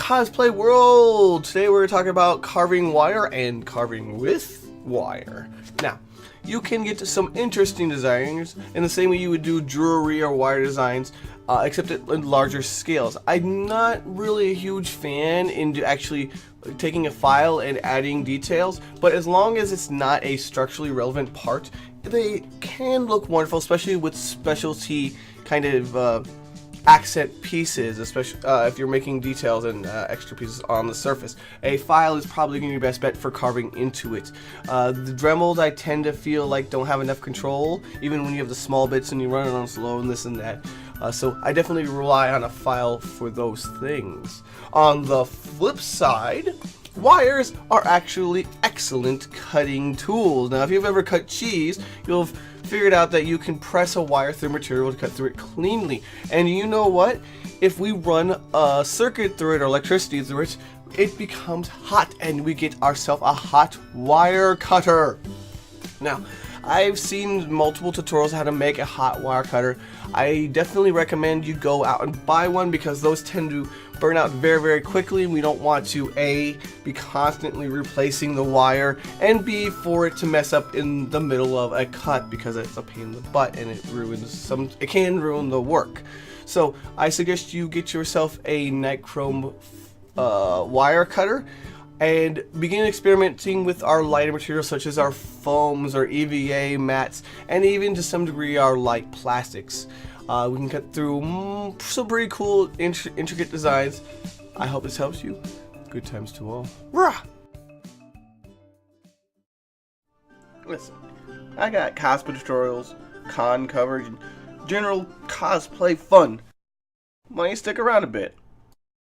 Cosplay World! Today we're talking about carving wire and carving with wire. Now, you can get some interesting designs in the same way you would do jewelry or wire designs, except at larger scales. I'm not really a huge fan into actually taking a file and adding details, but as long as it's not a structurally relevant part, they can look wonderful, especially with specialty kind of accent pieces, especially if you're making details and extra pieces on the surface. A file is probably going to be your best bet for carving into it. The Dremels I tend to feel like don't have enough control, even when you have the small bits and you run it on slow and this and that. So I definitely rely on a file for those things. On the flip side, wires are actually excellent cutting tools. Now, if you've ever cut cheese, you'll have figured out that you can press a wire through material to cut through it cleanly. And you know what? If we run a circuit through it or electricity through it, it becomes hot and we get ourselves a hot wire cutter. Now, I've seen multiple tutorials how to make a hot wire cutter. I definitely recommend you go out and buy one because those tend to burn out very, very quickly, and we don't want to A, be constantly replacing the wire, and B, for it to mess up in the middle of a cut because it's a pain in the butt and it can ruin the work. So I suggest you get yourself a nichrome wire cutter and begin experimenting with our lighter materials such as our foams or EVA mats, and even to some degree our light plastics. We can cut through some pretty cool intricate designs. I hope this helps you. Good times to all. Rah! Listen, I got cosplay tutorials, con coverage, and general cosplay fun. Why don't you stick around a bit?